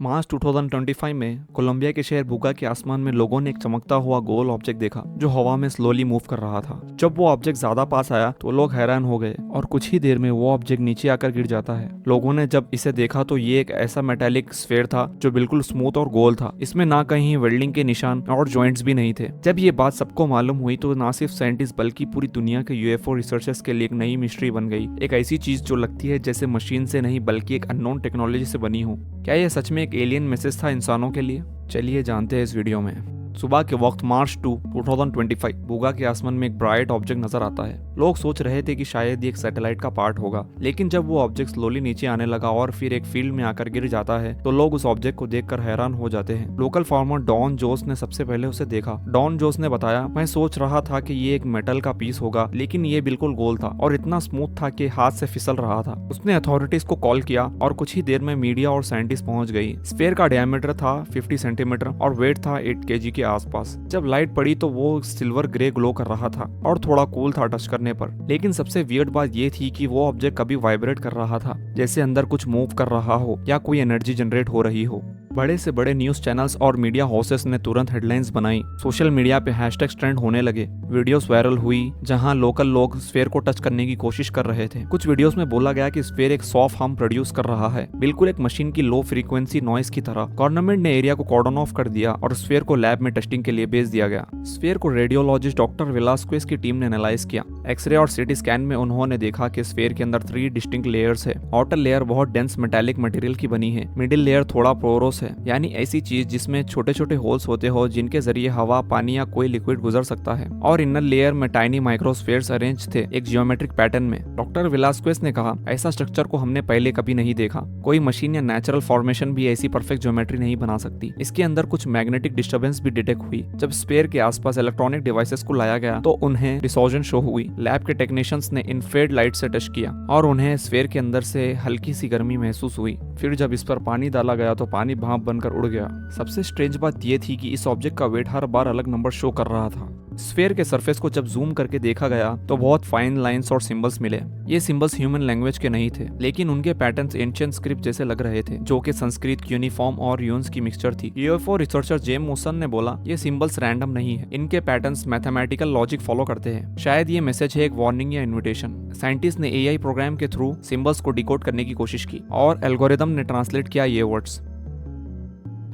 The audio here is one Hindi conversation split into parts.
मार्च 2025 में कोलंबिया के शहर बुगा के आसमान में लोगों ने एक चमकता हुआ गोल ऑब्जेक्ट देखा जो हवा में स्लोली मूव कर रहा था। जब वो ऑब्जेक्ट ज्यादा पास आया तो लोग हैरान हो गए और कुछ ही देर में वो ऑब्जेक्ट नीचे आकर गिर जाता है। लोगों ने जब इसे देखा तो ये एक ऐसा मेटालिक स्फीयर था जो बिल्कुल स्मूथ और गोल था। इसमें ना कहीं वेल्डिंग के निशान और जॉइंट्स भी नहीं थे। जब ये बात सबको मालूम हुई तो ना सिर्फ साइंटिस्ट बल्कि पूरी दुनिया के यूएफओ रिसर्चर्स के लिए एक नई मिस्ट्री बन गई। एक ऐसी चीज जो लगती है जैसे मशीन से नहीं बल्कि एक अननोन टेक्नोलॉजी से बनी हो। क्या यह सच में एक एलियन मैसेज था इंसानों के लिए? चलिए जानते हैं इस वीडियो में। सुबह के वक्त मार्च 2, 2025 बुगा के आसमान में एक ब्राइट ऑब्जेक्ट नजर आता है। लोग सोच रहे थे कि शायद ये एक सैटेलाइट का पार्ट होगा, लेकिन जब वो ऑब्जेक्ट स्लोली नीचे आने लगा और फिर एक फील्ड में आकर गिर जाता है तो लोग उस ऑब्जेक्ट को देखकर हैरान हो जाते हैं। लोकल फार्मर डॉन जोस ने सबसे पहले उसे देखा। डॉन जोस ने बताया, मैं सोच रहा था कि ये एक मेटल का पीस होगा, लेकिन ये बिल्कुल गोल था और इतना स्मूथ था कि हाथ से फिसल रहा था। उसने अथॉरिटीज को कॉल किया और कुछ ही देर में मीडिया और साइंटिस्ट पहुंच गई। स्फीयर का डायमीटर था 50 सेंटीमीटर और वेट था 8 kg के आसपास। जब लाइट पड़ी तो वो सिल्वर ग्रे ग्लो कर रहा था और थोड़ा कूल था टच करने पर। लेकिन सबसे वियर्ड बात ये थी कि वो ऑब्जेक्ट कभी वाइब्रेट कर रहा था, जैसे अंदर कुछ मूव कर रहा हो या कोई एनर्जी जनरेट हो रही हो। बड़े से बड़े न्यूज चैनल्स और मीडिया हाउसेस ने तुरंत हेडलाइंस बनाई। सोशल मीडिया पे हैशटैग्स ट्रेंड होने लगे। वीडियोस वायरल हुई जहां लोकल लोग स्फीयर को टच करने की कोशिश कर रहे थे। कुछ वीडियोस में बोला गया कि स्फीयर एक सॉफ्ट हम प्रोड्यूस कर रहा है, बिल्कुल एक मशीन की लो फ्रीक्वेंसी नॉइस की तरह। गवर्नमेंट ने एरिया को कॉर्डन ऑफ कर दिया और स्फीयर को लैब में टेस्टिंग के लिए भेज दिया गया। स्फीयर को रेडियोलॉजिस्ट डॉक्टर वेलास्क्वेज की टीम ने एनालाइज किया। एक्सरे और सीटी स्कैन में उन्होंने देखा कि स्फीयर के अंदर 3 डिस्टिंक्ट लेयर्स है। आउटर लेयर बहुत डेंस मेटालिक मटेरियल की बनी है। मिडिल लेयर थोड़ा पोरोस है, यानी ऐसी चीज जिसमें छोटे छोटे होल्स होते हो जिनके जरिए हवा, पानी या कोई लिक्विड गुजर सकता है। और इनर लेयर में टाइनी माइक्रोस्फीयर्स अरेंज थे एक जियोमेट्रिक पैटर्न में। डॉक्टर वेलास्क्वेज ने कहा, ऐसा स्ट्रक्चर को हमने पहले कभी नहीं देखा। कोई मशीन या नेचुरल फॉर्मेशन भी ऐसी परफेक्ट ज्योमेट्री नहीं बना सकती। इसके अंदर कुछ मैग्नेटिक डिस्टर्बेंस भी डिटेक्ट हुई। जब स्फीयर के आसपास इलेक्ट्रॉनिक डिवाइसेस को लाया गया तो उन्हें डिसॉर्जन शो हुई। लैब के टेक्नीशियंस ने इंफ्रारेड लाइट से टच किया और उन्हें स्फीयर के अंदर से हल्की सी गर्मी महसूस हुई। फिर जब इस पर पानी डाला गया तो पानी भाप बनकर उड़ गया। सबसे स्ट्रेंज बात यह थी कि इस ऑब्जेक्ट का वेट हर बार अलग नंबर शो कर रहा था। स्फीयर के सरफेस को जब जूम करके देखा गया तो बहुत फाइन लाइंस और सिंबल्स मिले। ये सिंबल्स ह्यूमन लैंग्वेज के नहीं थे, लेकिन उनके पैटर्न्स एंशिएंट स्क्रिप्ट जैसे लग रहे थे, जो कि संस्कृत, यूनिफॉर्म और यून्स की मिक्सचर थी। यूएफओ रिसर्चर जेम मूसन ने बोला, ये सिंबल्स रैंडम नहीं है, इनके पैटर्न्स मैथमेटिकल लॉजिक फॉलो करते हैं। शायद ये मैसेज है एक वार्निंग या इन्विटेशन। साइंटिस्ट ने एआई प्रोग्राम के थ्रू सिंबल्स को डिकोड करने की कोशिश की और एल्गोरिदम ने ट्रांसलेट किया ये वर्ड्स।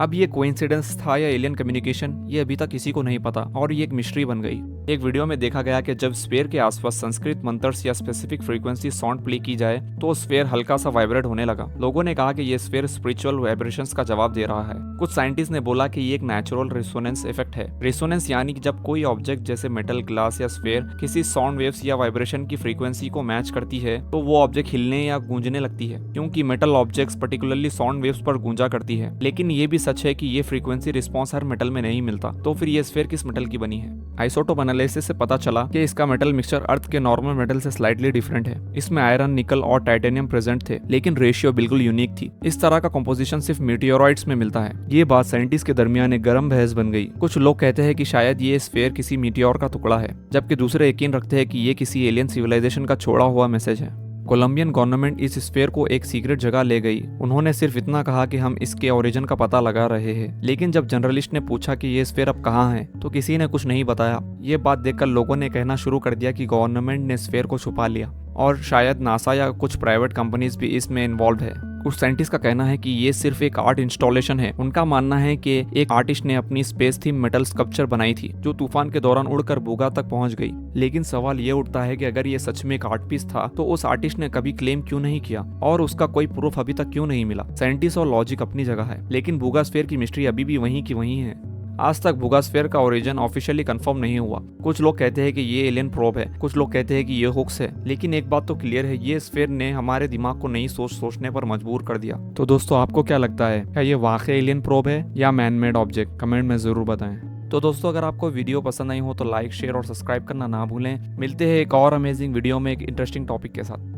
अब ये कोइंसिडेंस था या एलियन कम्युनिकेशन, ये अभी तक किसी को नहीं पता और ये एक मिस्ट्री बन गई। एक वीडियो में देखा गया कि जब स्फीयर के आसपास संस्कृत मंत्रस या स्पेसिफिक फ्रीक्वेंसी साउंड प्ले की जाए तो स्फीयर हल्का सा वाइब्रेट होने लगा। लोगों ने कहा कि ये स्फीयर स्पिरिचुअल वाइब्रेशंस का जवाब दे रहा है। कुछ साइंटिस्ट ने बोला कि ये एक नेचुरल रेसोनेंस इफेक्ट है। रेसोनेंस यानी कि जब कोई ऑब्जेक्ट जैसे मेटल, ग्लास या स्फीयर किसी साउंड वेव्स या वाइब्रेशन की फ्रीक्वेंसी को मैच करती है तो वो ऑब्जेक्ट हिलने या गूंजने लगती है, क्योंकि metal objects particularly sound waves पर गूंजा करती है। लेकिन ये भी सच है कि ये फ्रीक्वेंसी रिस्पॉन्स हर मेटल में नहीं मिलता। तो फिर ये स्फीयर किस मेटल की बनी है? आइसोटोप एनालिसिस से पता चला कि इसका मेटल मिक्सचर अर्थ के नॉर्मल मेटल से स्लाइटली डिफरेंट है। इसमें आयरन, निकल और टाइटेनियम प्रेजेंट थे, लेकिन रेशियो बिल्कुल यूनिक थी। इस तरह का कंपोजिशन सिर्फ मीटियोराइट्स में मिलता है। ये बात साइंटिस्ट के दरमियान एक गर्म बहस बन गई। कुछ लोग कहते हैं कि शायद ये स्फीयर किसी मीटियोर का टुकड़ा है, जबकि दूसरे यकीन रखते हैं कि ये किसी एलियन सिविलाइजेशन का छोड़ा हुआ मैसेज है। कोलंबियन गवर्नमेंट इस स्फीयर को एक सीक्रेट जगह ले गई। उन्होंने सिर्फ इतना कहा कि हम इसके ओरिजिन का पता लगा रहे हैं, लेकिन जब जर्नलिस्ट ने पूछा कि ये स्फीयर अब कहाँ है तो किसी ने कुछ नहीं बताया। ये बात देखकर लोगों ने कहना शुरू कर दिया कि गवर्नमेंट ने स्फीयर को छुपा लिया और शायद नासा या कुछ प्राइवेट कंपनीज भी इसमें इन्वॉल्व है। कुछ साइंटिस्ट का कहना है कि ये सिर्फ एक आर्ट इंस्टॉलेशन है। उनका मानना है कि एक आर्टिस्ट ने अपनी स्पेस थीम मेटल स्कल्पचर बनाई थी जो तूफान के दौरान उड़कर बुगा तक पहुंच गई। लेकिन सवाल ये उठता है कि अगर ये सच में एक आर्ट पीस था तो उस आर्टिस्ट ने कभी क्लेम क्यों नहीं किया और उसका कोई प्रूफ अभी तक क्यों नहीं मिला? साइंटिस्ट और लॉजिक अपनी जगह है, लेकिन बुगा स्फीयर की मिस्ट्री अभी भी वहीं की वहीं है। आज तक बुगा स्फीयर का ओरिजिन ऑफिशियली कंफर्म नहीं हुआ। कुछ लोग कहते हैं कि ये एलियन प्रोब है, कुछ लोग कहते हैं कि ये हुक्स है, लेकिन एक बात तो क्लियर है, ये स्फीयर ने हमारे दिमाग को नई सोच सोचने पर मजबूर कर दिया। तो दोस्तों, आपको क्या लगता है, क्या ये वाकई एलियन प्रोब है या मैन मेड ऑब्जेक्ट? कमेंट में जरूर बताएं। तो दोस्तों, अगर आपको वीडियो पसंद आई हो तो लाइक, शेयर और सब्सक्राइब करना ना भूलें। मिलते हैं एक और अमेजिंग वीडियो में एक इंटरेस्टिंग टॉपिक के साथ।